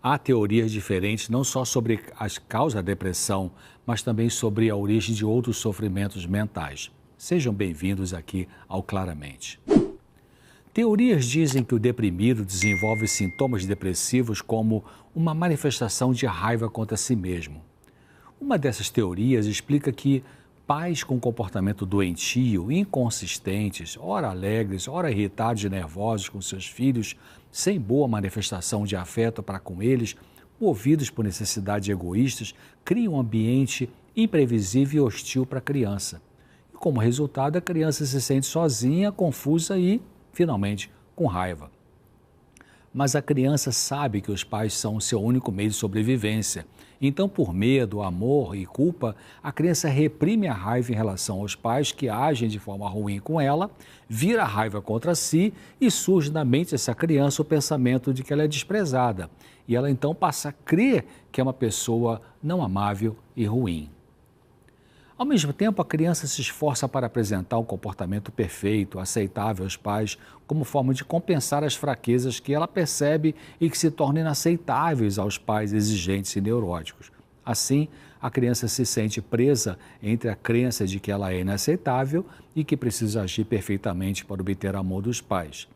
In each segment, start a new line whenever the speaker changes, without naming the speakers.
Há teorias diferentes não só sobre as causas da depressão, mas também sobre a origem de outros sofrimentos mentais. Sejam bem-vindos aqui ao Claramente. Teorias dizem que o deprimido desenvolve sintomas depressivos como uma manifestação de raiva contra si mesmo. Uma dessas teorias explica que pais com comportamento doentio, inconsistentes, ora alegres, ora irritados e nervosos com seus filhos, sem boa manifestação de afeto para com eles, movidos por necessidades egoístas, criam um ambiente imprevisível e hostil para a criança. E como resultado, a criança se sente sozinha, confusa e, finalmente, com raiva. Mas a criança sabe que os pais são o seu único meio de sobrevivência. Então, por medo, amor e culpa, a criança reprime a raiva em relação aos pais que agem de forma ruim com ela, vira a raiva contra si e surge na mente dessa criança o pensamento de que ela é desprezada. E ela então passa a crer que é uma pessoa não amável e ruim. Ao mesmo tempo, a criança se esforça para apresentar um comportamento perfeito, aceitável aos pais, como forma de compensar as fraquezas que ela percebe e que se tornam inaceitáveis aos pais exigentes e neuróticos. Assim, a criança se sente presa entre a crença de que ela é inaceitável e que precisa agir perfeitamente para obter amor dos pais.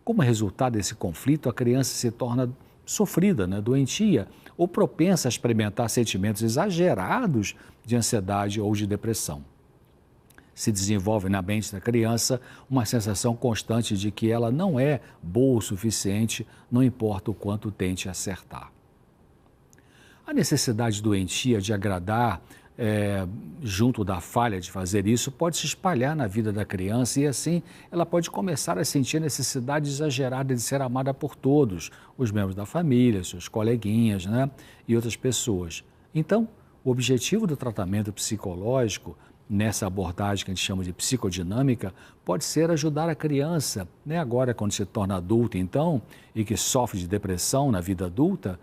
Como resultado desse conflito, a criança se torna sofrida, doentia, ou propensa a experimentar sentimentos exagerados de ansiedade ou de depressão. Se desenvolve na mente da criança uma sensação constante de que ela não é boa o suficiente, não importa o quanto tente acertar. A necessidade doentia de agradar, junto da falha de fazer isso, pode se espalhar na vida da criança e assim ela pode começar a sentir a necessidade exagerada de ser amada por todos, os membros da família, seus coleguinhas, e outras pessoas. Então, o objetivo do tratamento psicológico, nessa abordagem que a gente chama de psicodinâmica, pode ser ajudar a criança, agora quando se torna adulta então, e que sofre de depressão na vida adulta,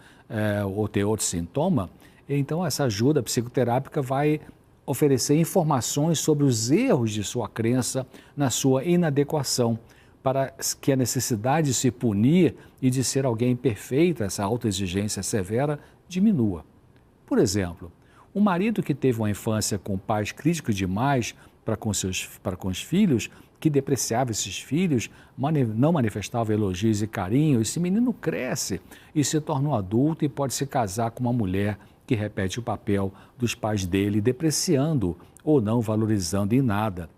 ou tem outro sintoma, então essa ajuda psicoterápica vai oferecer informações sobre os erros de sua crença na sua inadequação, para que a necessidade de se punir e de ser alguém perfeito, essa autoexigência severa, diminua. Por exemplo, um marido que teve uma infância com pais críticos demais para com os filhos, que depreciava esses filhos, não manifestava elogios e carinho, esse menino cresce e se torna um adulto e pode se casar com uma mulher que repete o papel dos pais dele, depreciando ou não valorizando em nada,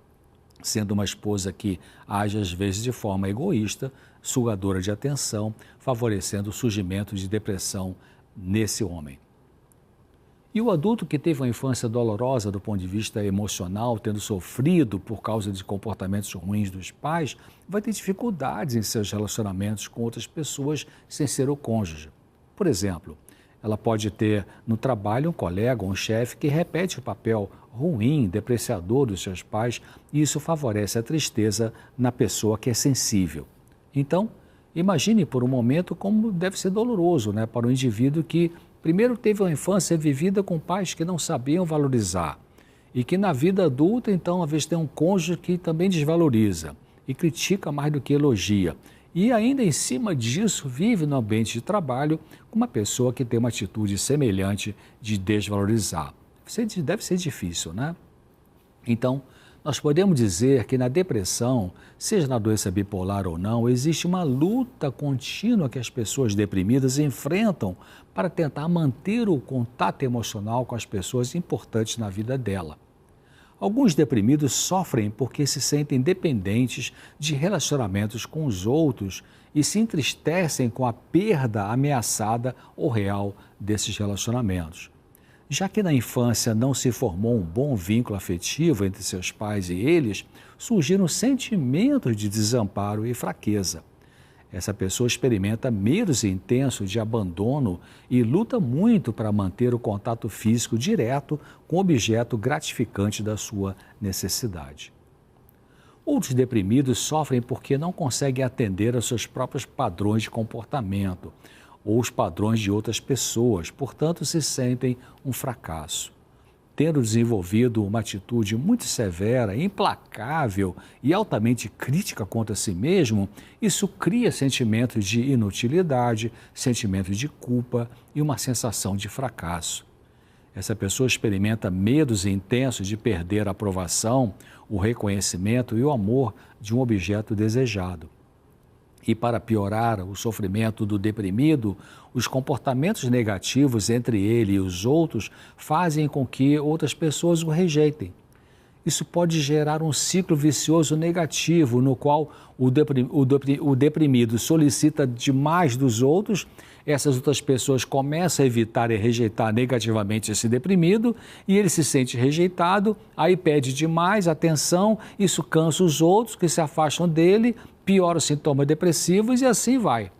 sendo uma esposa que age às vezes de forma egoísta, sugadora de atenção, favorecendo o surgimento de depressão nesse homem. E o adulto que teve uma infância dolorosa do ponto de vista emocional, tendo sofrido por causa de comportamentos ruins dos pais, vai ter dificuldades em seus relacionamentos com outras pessoas sem ser o cônjuge. Por exemplo, ela pode ter no trabalho um colega ou um chefe que repete o papel ruim, depreciador dos seus pais, e isso favorece a tristeza na pessoa que é sensível. Então, imagine por um momento como deve ser doloroso, para o indivíduo que primeiro teve uma infância vivida com pais que não sabiam valorizar e que na vida adulta, então, às vezes tem um cônjuge que também desvaloriza e critica mais do que elogia. E ainda em cima disso, vive no ambiente de trabalho com uma pessoa que tem uma atitude semelhante de desvalorizar. Deve ser difícil, Então, nós podemos dizer que na depressão, seja na doença bipolar ou não, existe uma luta contínua que as pessoas deprimidas enfrentam para tentar manter o contato emocional com as pessoas importantes na vida dela. Alguns deprimidos sofrem porque se sentem dependentes de relacionamentos com os outros e se entristecem com a perda ameaçada ou real desses relacionamentos. Já que na infância não se formou um bom vínculo afetivo entre seus pais e eles, surgiram sentimentos de desamparo e fraqueza. Essa pessoa experimenta medos intensos de abandono e luta muito para manter o contato físico direto com o objeto gratificante da sua necessidade. Outros deprimidos sofrem porque não conseguem atender aos seus próprios padrões de comportamento ou os padrões de outras pessoas, portanto se sentem um fracasso. tendo desenvolvido uma atitude muito severa, implacável e altamente crítica contra si mesmo, isso cria sentimentos de inutilidade, sentimentos de culpa e uma sensação de fracasso. Essa pessoa experimenta medos intensos de perder a aprovação, o reconhecimento e o amor de um objeto desejado. E para piorar o sofrimento do deprimido, os comportamentos negativos entre ele e os outros fazem com que outras pessoas o rejeitem. Isso pode gerar um ciclo vicioso negativo, no qual o deprimido solicita demais dos outros, essas outras pessoas começam a evitar e rejeitar negativamente esse deprimido, e ele se sente rejeitado, aí pede demais atenção, isso cansa os outros que se afastam dele, piora os sintomas depressivos e assim vai.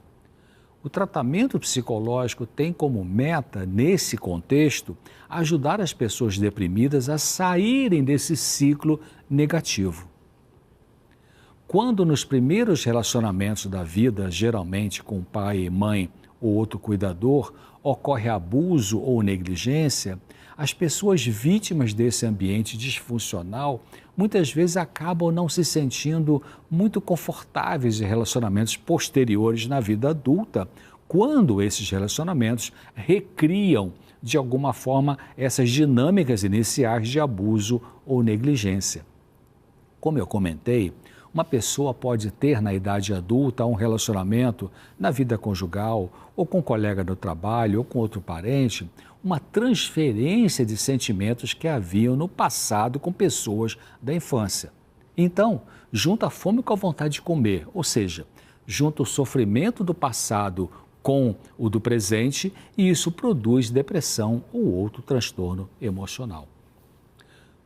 O tratamento psicológico tem como meta, nesse contexto, ajudar as pessoas deprimidas a saírem desse ciclo negativo. Quando nos primeiros relacionamentos da vida, geralmente com pai e mãe ou outro cuidador, ocorre abuso ou negligência, as pessoas vítimas desse ambiente disfuncional muitas vezes acabam não se sentindo muito confortáveis em relacionamentos posteriores na vida adulta, quando esses relacionamentos recriam, de alguma forma, essas dinâmicas iniciais de abuso ou negligência. Como eu comentei, uma pessoa pode ter na idade adulta um relacionamento na vida conjugal, ou com um colega do trabalho, ou com outro parente, uma transferência de sentimentos que haviam no passado com pessoas da infância. Então, junta a fome com a vontade de comer, ou seja, junta o sofrimento do passado com o do presente e isso produz depressão ou outro transtorno emocional.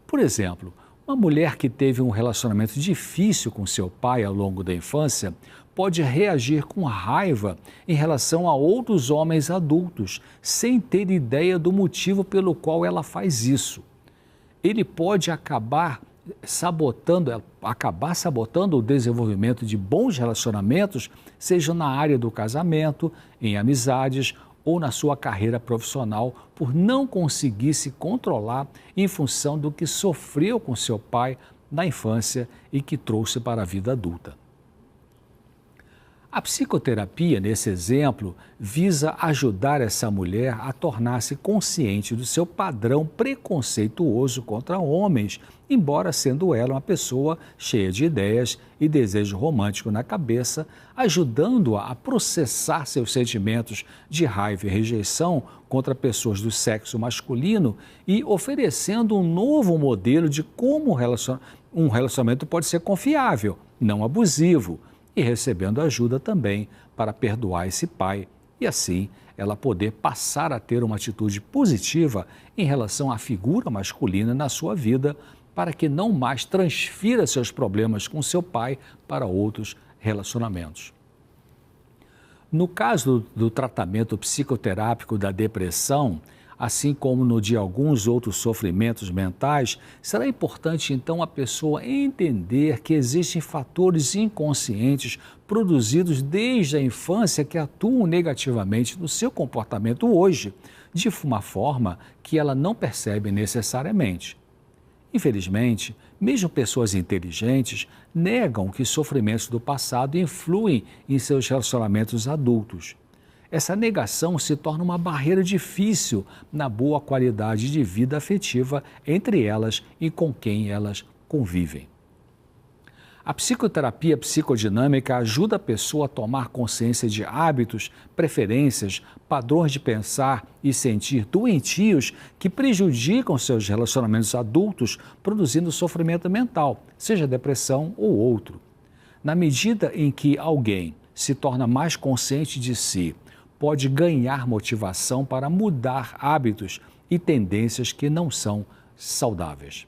Por exemplo, uma mulher que teve um relacionamento difícil com seu pai ao longo da infância pode reagir com raiva em relação a outros homens adultos, sem ter ideia do motivo pelo qual ela faz isso. Ele pode acabar sabotando o desenvolvimento de bons relacionamentos, seja na área do casamento, em amizades ou na sua carreira profissional, por não conseguir se controlar em função do que sofreu com seu pai na infância e que trouxe para a vida adulta. A psicoterapia, nesse exemplo, visa ajudar essa mulher a tornar-se consciente do seu padrão preconceituoso contra homens, embora sendo ela uma pessoa cheia de ideias e desejo romântico na cabeça, ajudando-a a processar seus sentimentos de raiva e rejeição contra pessoas do sexo masculino e oferecendo um novo modelo de como um relacionamento pode ser confiável, não abusivo, e recebendo ajuda também para perdoar esse pai e assim ela poder passar a ter uma atitude positiva em relação à figura masculina na sua vida, para que não mais transfira seus problemas com seu pai para outros relacionamentos. No caso do tratamento psicoterápico da depressão, assim como no de alguns outros sofrimentos mentais, será importante então a pessoa entender que existem fatores inconscientes produzidos desde a infância que atuam negativamente no seu comportamento hoje, de uma forma que ela não percebe necessariamente. Infelizmente, mesmo pessoas inteligentes negam que sofrimentos do passado influem em seus relacionamentos adultos. Essa negação se torna uma barreira difícil na boa qualidade de vida afetiva entre elas e com quem elas convivem. A psicoterapia psicodinâmica ajuda a pessoa a tomar consciência de hábitos, preferências, padrões de pensar e sentir doentios que prejudicam seus relacionamentos adultos, produzindo sofrimento mental, seja depressão ou outro. Na medida em que alguém se torna mais consciente de si, pode ganhar motivação para mudar hábitos e tendências que não são saudáveis.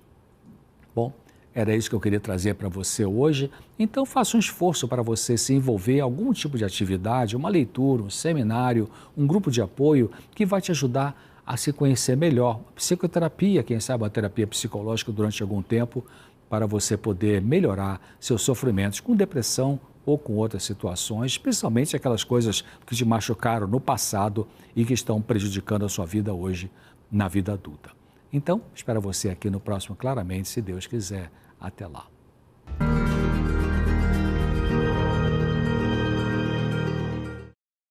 Bom, era isso que eu queria trazer para você hoje. Então faça um esforço para você se envolver em algum tipo de atividade, uma leitura, um seminário, um grupo de apoio que vai te ajudar a se conhecer melhor. Psicoterapia, quem sabe uma terapia psicológica durante algum tempo, para você poder melhorar seus sofrimentos com depressão ou com outras situações, especialmente aquelas coisas que te machucaram no passado e que estão prejudicando a sua vida hoje na vida adulta. Então, espero você aqui no próximo Claramente, se Deus quiser. Até lá.